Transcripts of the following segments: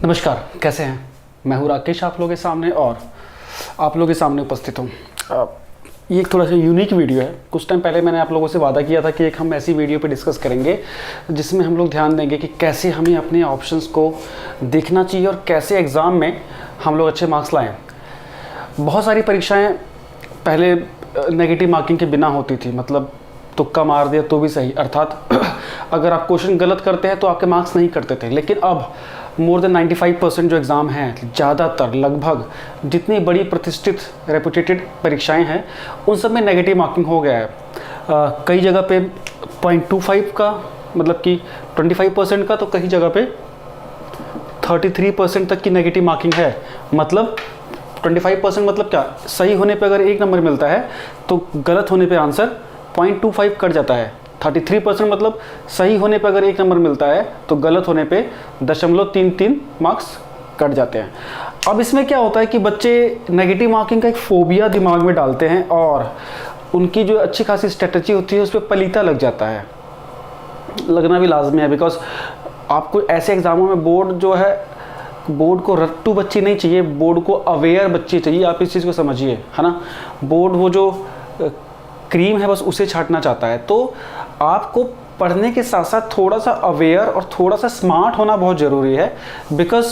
नमस्कार, कैसे हैं? मैं हूँ राकेश, आप लोगों के सामने और आप लोगों के सामने उपस्थित हूँ। ये एक थोड़ा सा यूनिक वीडियो है। कुछ टाइम पहले मैंने आप लोगों से वादा किया था कि एक हम ऐसी वीडियो पे डिस्कस करेंगे जिसमें हम लोग ध्यान देंगे कि कैसे हमें अपने ऑप्शंस को देखना चाहिए और कैसे एग्ज़ाम में हम लोग अच्छे मार्क्स लाएँ। बहुत सारी परीक्षाएँ पहले नेगेटिव मार्किंग के बिना होती थी, मतलब तुक्का मार दिया तो भी सही, अर्थात अगर आप क्वेश्चन गलत करते हैं तो आपके मार्क्स नहीं करते थे। लेकिन अब मोर देन 95% जो एग्ज़ाम हैं, ज़्यादातर लगभग जितनी बड़ी प्रतिष्ठित रेपुटेटेड परीक्षाएं हैं उन सब में नेगेटिव मार्किंग हो गया है। कई जगह पे 0.25 का मतलब कि 25% का, तो कई जगह पे 33% तक की नेगेटिव मार्किंग है। मतलब 25% मतलब क्या, सही होने पे अगर 1 नंबर मिलता है तो गलत होने पे आंसर 0.25 कट जाता है। 33% मतलब सही होने पे अगर 1 नंबर मिलता है तो गलत होने पे 0.33 मार्क्स कट जाते हैं। अब इसमें क्या होता है कि बच्चे नेगेटिव मार्किंग का एक फोबिया दिमाग में डालते हैं और उनकी जो अच्छी खासी स्ट्रेटजी होती है उस पर पलीता लग जाता है। लगना भी लाजमी है, बिकॉज आपको ऐसे एग्जामों में बोर्ड को रट्टू बच्चे नहीं चाहिए, बोर्ड को अवेयर बच्चे चाहिए। आप इस चीज़ को समझिए, है ना। बोर्ड वो जो क्रीम है बस उसे छांटना चाहता है। तो आपको पढ़ने के साथ साथ थोड़ा सा अवेयर और थोड़ा सा स्मार्ट होना बहुत ज़रूरी है, बिकॉज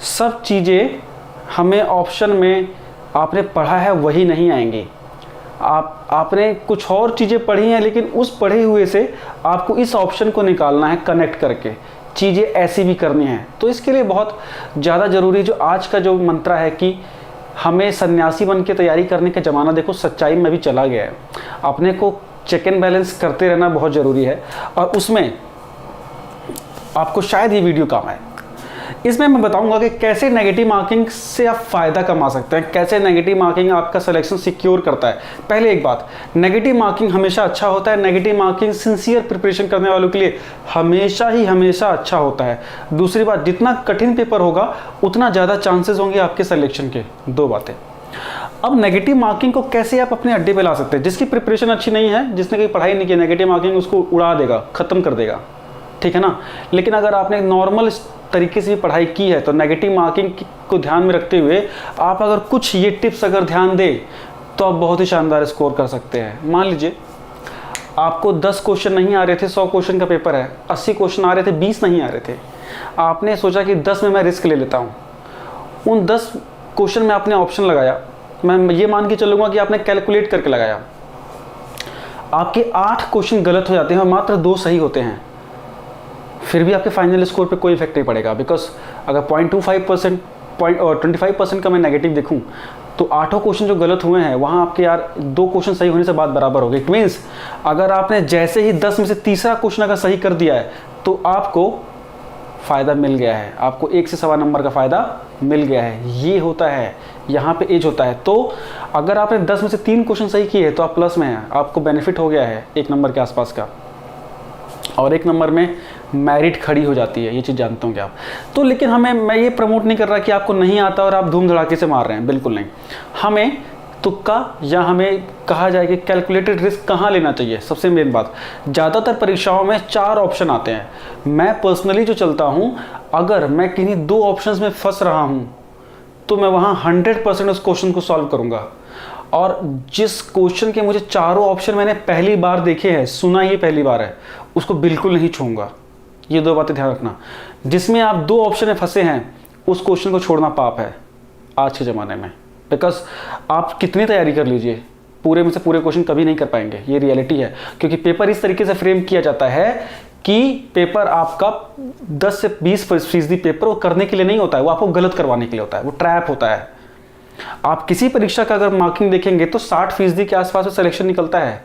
सब चीज़ें हमें ऑप्शन में आपने पढ़ा है वही नहीं आएंगी। आपने कुछ और चीज़ें पढ़ी हैं, लेकिन उस पढ़े हुए से आपको इस ऑप्शन को निकालना है, कनेक्ट करके चीज़ें ऐसी भी करनी हैं। तो इसके लिए बहुत ज़्यादा ज़रूरी जो आज का जो मंत्र है कि हमें सन्यासी बन के तैयारी करने का ज़माना देखो सच्चाई में भी चला गया है। अपने को चेक एंड बैलेंस करते रहना बहुत ज़रूरी है और उसमें आपको शायद ये वीडियो काम आए। इसमें मैं बताऊंगा कि कैसे नेगेटिव मार्किंग से आप फ़ायदा कमा सकते हैं, कैसे नेगेटिव मार्किंग आपका सिलेक्शन सिक्योर करता है। पहले एक बात, नेगेटिव मार्किंग हमेशा अच्छा होता है। नेगेटिव मार्किंग सिंसियर प्रिपरेशन करने वालों के लिए हमेशा अच्छा होता है। दूसरी बात, जितना कठिन पेपर होगा उतना ज़्यादा चांसेस होंगे आपके सिलेक्शन के। 2 बातें। अब नेगेटिव मार्किंग को कैसे आप अपने अड्डे पे ला सकते हैं। जिसकी प्रिपरेशन अच्छी नहीं है, जिसने कहीं पढ़ाई नहीं की, नेगेटिव मार्किंग उसको उड़ा देगा, ख़त्म कर देगा, ठीक है ना। लेकिन अगर आपने नॉर्मल तरीके से पढ़ाई की है तो नेगेटिव मार्किंग को ध्यान में रखते हुए आप अगर कुछ ये टिप्स अगर ध्यान दें तो आप बहुत ही शानदार स्कोर कर सकते हैं। मान लीजिए आपको 10 क्वेश्चन नहीं आ रहे थे, 100 क्वेश्चन का पेपर है, 80 क्वेश्चन आ रहे थे, 20 नहीं आ रहे थे। आपने सोचा कि 10 में मैं रिस्क ले लेता हूँ। उन 10 क्वेश्चन में आपने ऑप्शन लगाया, मैं ये मान के चलूँगा कि आपने कैलकुलेट करके लगाया। आपके 8 क्वेश्चन गलत हो जाते हैं और मात्र 2 सही होते हैं, फिर भी आपके फाइनल स्कोर पे कोई इफेक्ट नहीं पड़ेगा। बिकॉज अगर 25% का मैं नेगेटिव देखूं तो 8 क्वेश्चन जो गलत हुए हैं वहाँ आपके 2 क्वेश्चन सही होने से बात बराबर हो गई। इट मीन्स अगर आपने जैसे ही 10 में से तीसरा क्वेश्चन अगर सही कर दिया है तो आपको फ़ायदा मिल गया है, आपको 1 से सवा नंबर का फ़ायदा मिल गया है। ये होता है, यहाँ पे एज होता है। तो अगर आपने 10 में से 3 क्वेश्चन सही किए तो आप प्लस में हैं, आपको बेनिफिट हो गया है 1 नंबर के आसपास का, और 1 नंबर में मेरिट खड़ी हो जाती है। ये चीज़ जानते होंगे आप। तो लेकिन मैं ये प्रमोट नहीं कर रहा कि आपको नहीं आता और आप धूम धड़ाके से मार रहे हैं, बिल्कुल नहीं। हमें तुक्का या हमें कहा जाए कि कैलकुलेटेड रिस्क कहाँ लेना चाहिए। सबसे मेन बात, ज़्यादातर परीक्षाओं में 4 ऑप्शन आते हैं। मैं पर्सनली जो चलता हूँ, अगर मैं किन्हीं 2 ऑप्शंस में फंस रहा हूँ तो मैं वहाँ 100% उस क्वेश्चन को सॉल्व करूँगा। और जिस क्वेश्चन के मुझे चारों ऑप्शन मैंने पहली बार देखे हैं, सुना ही पहली बार है, उसको बिल्कुल नहीं छूऊंगा। ये 2 बातें ध्यान रखना। जिसमें आप 2 ऑप्शन में फंसे हैं उस क्वेश्चन को छोड़ना पाप है आज के ज़माने में। बिकॉज आप कितनी तैयारी कर लीजिए, पूरे में से पूरे क्वेश्चन कभी नहीं कर पाएंगे, ये रियलिटी है। क्योंकि पेपर इस तरीके से फ्रेम किया जाता है कि पेपर आपका 10 से 20% पेपर वो करने के लिए नहीं होता है, वो आपको गलत करवाने के लिए होता है, वो ट्रैप होता है। आप किसी परीक्षा का अगर मार्किंग देखेंगे तो 60% के आसपास सिलेक्शन निकलता है।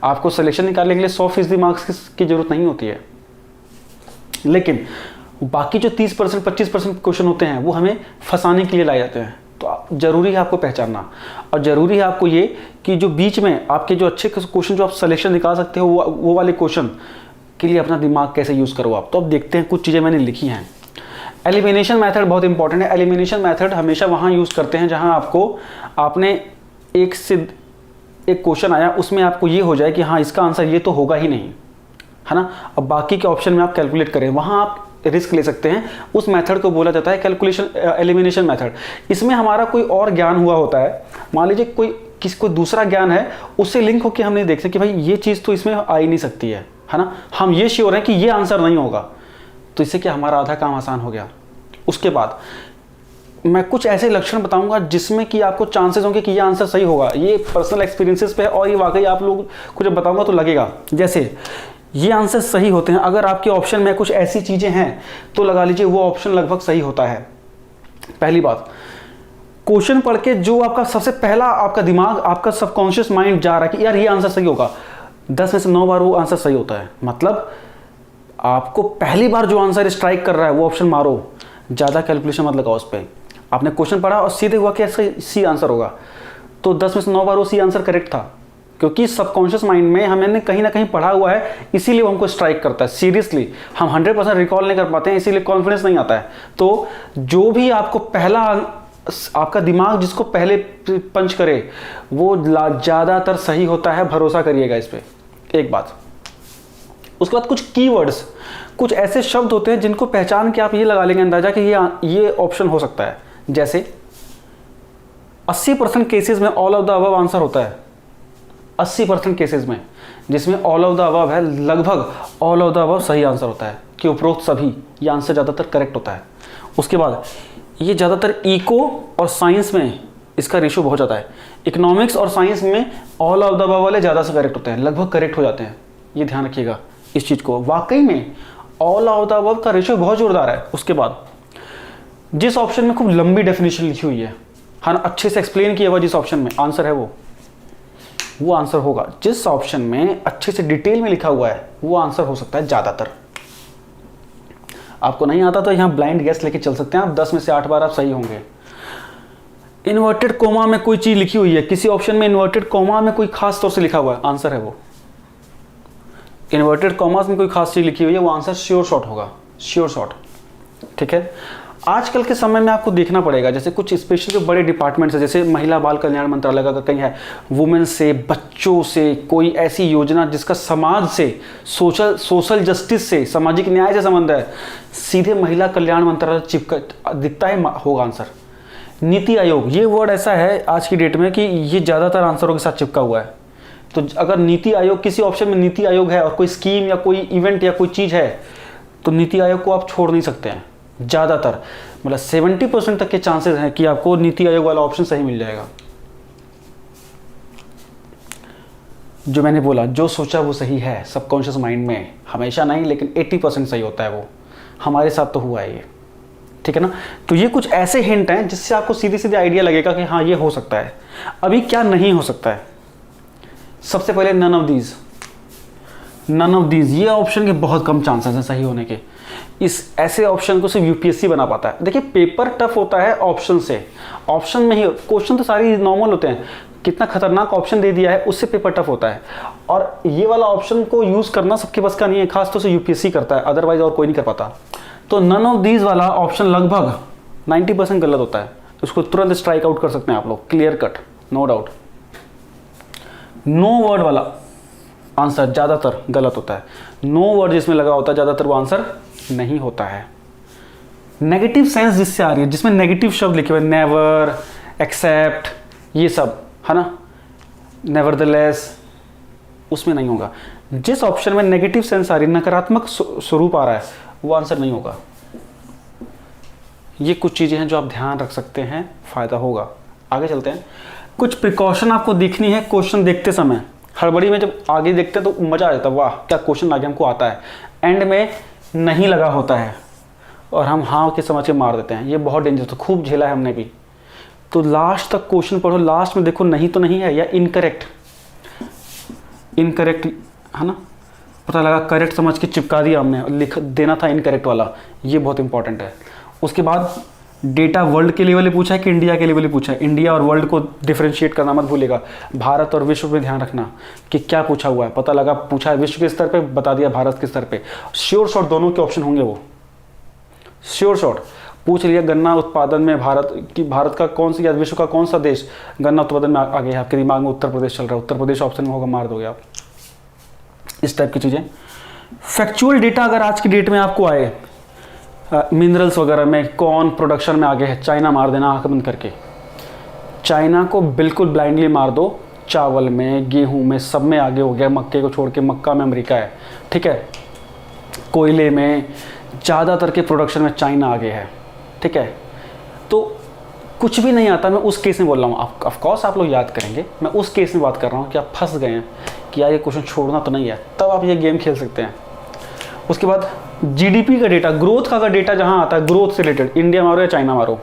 आपको सिलेक्शन निकालने के लिए 100% मार्क्स की जरूरत नहीं होती है। लेकिन बाकी जो 30% 25% क्वेश्चन होते हैं वो हमें फंसाने के लिए लाए जाते हैं। तो जरूरी है आपको पहचानना, और ज़रूरी है आपको ये कि जो बीच में आपके जो अच्छे क्वेश्चन जो आप सिलेक्शन निकाल सकते हो वो वाले क्वेश्चन के लिए अपना दिमाग कैसे यूज़ करो आप। तो अब देखते हैं, कुछ चीज़ें मैंने लिखी हैं। एलिमिनेशन मेथड बहुत इंपॉर्टेंट है। एलिमिनेशन मेथड हमेशा वहाँ यूज़ करते हैं जहाँ आपने एक क्वेश्चन आया, उसमें आपको ये हो जाए कि हाँ इसका आंसर ये तो होगा ही नहीं, है ना। अब बाकी के ऑप्शन में आप कैलकुलेट करें, वहाँ आप रिस्क ले सकते हैं, उस मेथड को बोला जाता है कैलकुलेशन एलिमिनेशन मेथड। इसमें हमारा कोई और ज्ञान हुआ होता है, मान लीजिए कोई दूसरा ज्ञान है, उससे लिंक होकर हमने देखते कि भाई ये चीज़ तो इसमें आ ही नहीं सकती है ना, हम ये श्योर हैं कि ये आंसर नहीं होगा, तो इससे क्या हमारा आधा काम आसान हो गया। उसके बाद मैं कुछ ऐसे लक्षण बताऊंगा जिसमें कि आपको चांसेस होंगे कि ये आंसर सही होगा, ये पर्सनल एक्सपीरियंसेस पे है और ये वाकई आप लोग को जब बताऊंगा तो लगेगा। जैसे ये आंसर सही होते हैं अगर आपके ऑप्शन में कुछ ऐसी चीज़ें हैं तो लगा लीजिए वो ऑप्शन लगभग सही होता है। पहली बात, क्वेश्चन पढ़ के जो आपका सबसे पहला आपका दिमाग, आपका सबकॉन्शियस माइंड जा रहा है कि यार ये आंसर सही होगा, 10 में से 9 बार वो आंसर सही होता है। मतलब आपको पहली बार जो आंसर स्ट्राइक कर रहा है वो ऑप्शन मारो, ज़्यादा कैलकुलेशन मत लगाओ उस पर। आपने क्वेश्चन पढ़ा और सीधे हुआ कि सी आंसर होगा, तो 10 में से 9 बार वो सी आंसर करेक्ट था, क्योंकि सबकॉन्शियस माइंड में हमने कहीं ना कहीं पढ़ा हुआ है, इसीलिए वो हमको स्ट्राइक करता है। सीरियसली हम 100% रिकॉल नहीं कर पाते हैं, इसीलिए कॉन्फिडेंस नहीं आता है। तो जो भी आपको पहला, आपका दिमाग जिसको पहले पंच करे वो ज़्यादातर सही होता है, भरोसा करिएगा इस पर। एक बात, उसके बाद कुछ कीवर्ड्स, कुछ ऐसे शब्द होते हैं जिनको पहचान के आप ये लगा लेंगे अंदाजा कि ये ऑप्शन हो सकता है। जैसे 80% केसेस में all of the above answer होता है, 80% केसेस में जिसमें ऑल ऑफ द अबव है, लगभग ऑल ऑफ द अबव सही आंसर होता है कि उपरोक्त सभी, ये आंसर ज़्यादातर करेक्ट होता है। उसके बाद ये ज़्यादातर इको और साइंस में इसका रेशो बहुत ज़्यादा है। इकोनॉमिक्स और साइंस में ऑल ऑफ द अबव वाले ज़्यादा से करेक्ट होते हैं, लगभग करेक्ट हो जाते हैं। ये ध्यान रखिएगा इस चीज़ को, वाकई में ऑल ऑफ द अबव का रेशो बहुत जोरदार है। उसके बाद जिस ऑप्शन में खूब लंबी डेफिनेशन लिखी हुई है, हाँ, अच्छे से एक्सप्लेन किया हुआ जिस ऑप्शन में आंसर है वो आंसर होगा। जिस ऑप्शन में अच्छे से डिटेल में लिखा हुआ है वो आंसर हो सकता है ज़्यादातर। आपको नहीं आता तो यहाँ ब्लाइंड गेस लेके चल सकते हैं आप, 10 में से 8 बार आप सही होंगे। इन्वर्टेड कोमा में कोई चीज़ लिखी हुई है, किसी ऑप्शन में इन्वर्टेड कोमा में कोई खास तौर से लिखा हुआ है, आंसर है वो। इन्वर्टेड कॉमास में कोई खास चीज़ लिखी हुई है, वो आंसर श्योर शॉट होगा, श्योर शॉट। ठीक है, आजकल के समय में आपको देखना पड़ेगा, जैसे कुछ स्पेशल जो बड़े डिपार्टमेंट्स है, जैसे महिला बाल कल्याण मंत्रालय का कहीं है, वुमेन से, बच्चों से, कोई ऐसी योजना जिसका समाज से, सोशल जस्टिस से, सामाजिक न्याय से संबंध है, सीधे महिला कल्याण मंत्रालय चिपका दिखता है, होगा आंसर। नीति आयोग, ये वर्ड ऐसा है आज की डेट में कि ये ज़्यादातर आंसरों के साथ चिपका हुआ है। तो अगर नीति आयोग, किसी ऑप्शन में नीति आयोग है और कोई स्कीम या कोई इवेंट या कोई चीज़ है, तो नीति आयोग को आप छोड़ नहीं सकते हैं। ज़्यादातर मतलब 70% तक के चांसेस हैं कि आपको नीति आयोग वाला ऑप्शन सही मिल जाएगा। जो मैंने बोला, जो सोचा वो सही है सबकॉन्शियस माइंड में, हमेशा नहीं लेकिन 80% सही होता है वो। हमारे साथ तो हुआ है ये, ठीक है ना। तो ये कुछ ऐसे हिंट हैं जिससे आपको सीधे सीधे आइडिया लगेगा कि हाँ ये हो सकता है। अभी क्या नहीं हो सकता है, सबसे पहले नन ऑफ दीज, ये ऑप्शन के बहुत कम चांसेस हैं सही होने के। इस ऐसे ऑप्शन को सिर्फ यूपीएससी बना पाता है। देखिए पेपर टफ होता है ऑप्शन से, ऑप्शन में ही क्वेश्चन तो सारी नॉर्मल होते हैं, कितना खतरनाक ऑप्शन दे दिया है उससे पेपर टफ होता है। और ये वाला ऑप्शन को यूज करना सबके बस का नहीं है, खास तौर से यूपीएससी करता है, अदरवाइज और कोई नहीं कर पाता। तो नन ऑफ दीज वाला ऑप्शन लगभग 90% गलत होता है, उसको तुरंत स्ट्राइक आउट कर सकते हैं आप लोग, clear cut, no doubt. No word वाला आंसर ज़्यादातर गलत होता है, नो वर्ड जिसमें लगा होता है ज़्यादातर वो आंसर नहीं होता है। नेगेटिव सेंस जिससे आ रही है, जिसमें नेगेटिव शब्द लिखे हुए, नेवर, एक्सेप्ट, ये सब है ना, नेवरदलेस, उसमें नहीं होगा। जिस ऑप्शन में नेगेटिव सेंस आ रही है, नकारात्मक स्वरूप आ रहा है, वो आंसर नहीं होगा। ये कुछ चीज़ें हैं जो आप ध्यान रख सकते हैं, फायदा होगा। आगे चलते हैं, कुछ प्रिकॉशन आपको देखनी है क्वेश्चन देखते समय। हड़बड़ी में जब आगे देखते हैं तो मजा आ जाता है, वाह क्या क्वेश्चन आगे हमको आता है, एंड में नहीं लगा होता है और हम हाँ के समझ के मार देते हैं, ये बहुत डेंजर, तो खूब झेला है हमने भी। तो लास्ट तक क्वेश्चन पढ़ो, लास्ट में देखो नहीं तो नहीं है या इनकरेक्ट है ना, पता लगा करेक्ट समझ के चिपका दिया हमने, लिख देना था इनकरेक्ट वाला, ये बहुत इंपॉर्टेंट है। उसके बाद डेटा वर्ल्ड के लेवल पे पूछा है कि इंडिया के लेवल पे पूछा है, इंडिया और वर्ल्ड को डिफरेंशिएट करना मत भूलिएगा, भारत और विश्व पे ध्यान रखना कि क्या पूछा हुआ है, पता लगा पूछा है विश्व के स्तर पे, बता दिया भारत के स्तर पे। श्योर शॉट दोनों के ऑप्शन होंगे, वो श्योर शॉट पूछ लिया गन्ना उत्पादन में भारत का कौन सा या विश्व का कौन सा देश गन्ना उत्पादन में आगे है, आपके दिमाग में उत्तर प्रदेश चल रहा है, उत्तर प्रदेश ऑप्शन में होगा, मार दोगे आप। इस टाइप की चीज़ें। फैक्चुअल डेटा अगर आज की डेट में आपको आए मिनरल्स वगैरह में, कॉर्न प्रोडक्शन में आगे है, चाइना मार देना आंख बंद करके। चाइना को बिल्कुल ब्लाइंडली मार दो, चावल में, गेहूं में, सब में आगे हो गया, मक्के को छोड़ के। मक्का में अमेरिका है, ठीक है। कोयले में, ज़्यादातर के प्रोडक्शन में चाइना आगे है, ठीक है। तो कुछ भी नहीं आता, मैं उस केस में बोल रहा हूँ। ऑफकोर्स आप लोग याद करेंगे, मैं उस केस में बात कर रहा हूँ कि आप फंस गए हैं कि यार ये क्वेश्चन छोड़ना तो नहीं है, तब आप ये गेम खेल सकते हैं। उसके बाद जीडीपी का डेटा, ग्रोथ का डेटा जहाँ आता है, ग्रोथ से रिलेटेड, इंडिया मारो या चाइना मारो,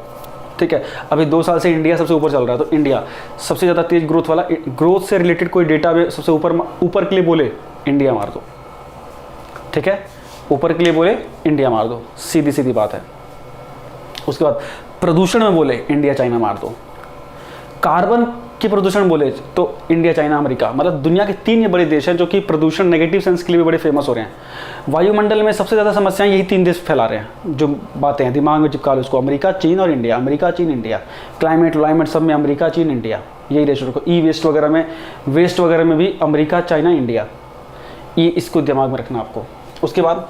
ठीक है। अभी 2 साल से इंडिया सबसे ऊपर चल रहा है, तो इंडिया सबसे ज़्यादा तेज ग्रोथ वाला, ग्रोथ से रिलेटेड कोई डेटा में सबसे ऊपर के लिए बोले, इंडिया मार दो, ठीक है। ऊपर के लिए बोले, इंडिया मार दो, सीधी सीधी बात है। उसके बाद प्रदूषण में बोले, इंडिया चाइना मार दो। कार्बन के प्रदूषण बोले तो इंडिया, चाइना, अमेरिका, मतलब दुनिया के 3 ये बड़े देश हैं जो कि प्रदूषण नेगेटिव सेंस के लिए भी बड़े फेमस हो रहे हैं। वायुमंडल में सबसे ज़्यादा समस्याएं यही 3 देश फैला रहे हैं। जो बातें हैं दिमाग में चिपका लो उसको, अमेरिका, चीन और इंडिया, अमेरिका, चीन, इंडिया। क्लाइमेट सब में अमेरिका, चीन, इंडिया, यही रेशो रखो। ई वेस्ट वगैरह में, वेस्ट वगैरह में भी अमेरिका, चाइना, इंडिया, ये इसको दिमाग में रखना आपको। उसके बाद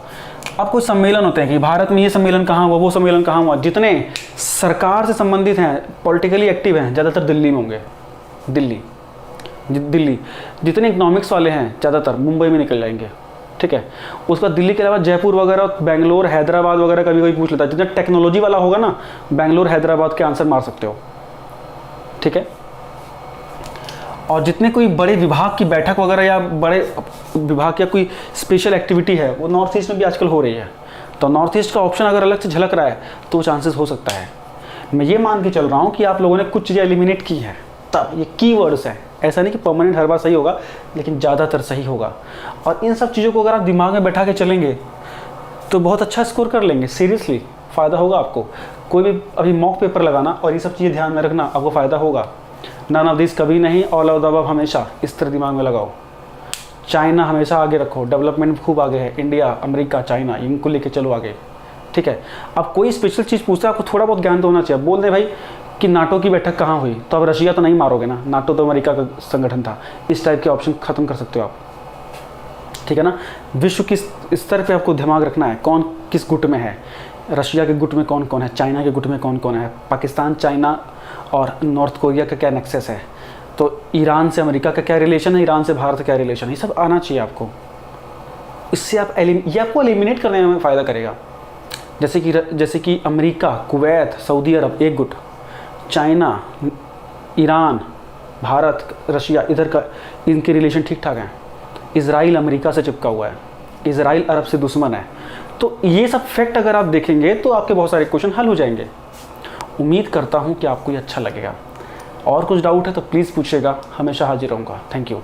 अब कोई सम्मेलन होते हैं कि भारत में ये सम्मेलन कहाँ हुआ, वो सम्मेलन कहाँ हुआ। जितने सरकार से संबंधित हैं, पॉलिटिकली एक्टिव हैं, ज़्यादातर दिल्ली में होंगे। दिल्ली जितने इकोनॉमिक्स वाले हैं ज़्यादातर मुंबई में निकल जाएंगे, ठीक है। उसके बाद दिल्ली के अलावा जयपुर वगैरह, बेंगलोर, हैदराबाद वगैरह कभी कोई पूछ लेता है। जितना टेक्नोलॉजी वाला होगा ना, बेंगलोर, हैदराबाद के आंसर मार सकते हो, ठीक है। और जितने कोई बड़े विभाग की बैठक वगैरह या बड़े विभाग या कोई स्पेशल एक्टिविटी है, वो नॉर्थ ईस्ट में भी आजकल हो रही है। तो नॉर्थ ईस्ट का ऑप्शन अगर अलग से झलक रहा है तो चांसेस हो सकता है। मैं ये मान के चल रहा हूँ कि आप लोगों ने कुछ चीज़ें एलिमिनेट की हैं, तब ये कीवर्ड्स हैं। ऐसा नहीं कि परमानेंट हर बार सही होगा, लेकिन ज़्यादातर सही होगा। और इन सब चीज़ों को अगर आप दिमाग में बैठा के चलेंगे तो बहुत अच्छा स्कोर कर लेंगे। सीरियसली फ़ायदा होगा आपको। कोई भी अभी मॉक पेपर लगाना और ये सब चीज़ें ध्यान में रखना, आपको फ़ायदा होगा। नन ऑफ दिस कभी नहीं, ऑल ऑफ द अबव हमेशा, इस तरह दिमाग में लगाओ। चाइना हमेशा आगे रखो, डेवलपमेंट खूब आगे है। इंडिया, अमेरिका, चाइना, इनको लेके चलो आगे, ठीक है। अब कोई स्पेशल चीज़ पूछता है, आपको थोड़ा बहुत ज्ञान तो होना चाहिए। बोल दे भाई कि नाटो की बैठक कहाँ हुई, तो अब रशिया तो नहीं मारोगे ना, नाटो तो अमेरिका का संगठन था। इस टाइप के ऑप्शन ख़त्म कर सकते हो आप, ठीक है ना। विश्व किस स्तर पे आपको दिमाग रखना है, कौन किस गुट में है। रशिया के गुट में कौन कौन है, चाइना के गुट में कौन कौन है, पाकिस्तान, चाइना और नॉर्थ कोरिया का क्या नेक्सस है, तो ईरान से अमेरिका का क्या रिलेशन है, ईरान से भारत का क्या रिलेशन है, ये सब आना चाहिए आपको। इससे आप ये आपको एलिमिनेट करने में फ़ायदा करेगा। जैसे कि अमेरिका, कुवैत, सऊदी अरब एक गुट, चाइना, ईरान, भारत, रशिया इधर का, इनके रिलेशन ठीक ठाक हैं। इजराइल अमेरिका से चिपका हुआ है, इजराइल अरब से दुश्मन है। तो ये सब फैक्ट अगर आप देखेंगे तो आपके बहुत सारे क्वेश्चन हल हो जाएंगे। उम्मीद करता हूँ कि आपको ये अच्छा लगेगा। और कुछ डाउट है तो प्लीज़ पूछिएगा, हमेशा हाजिर रहूँगा। Thank you.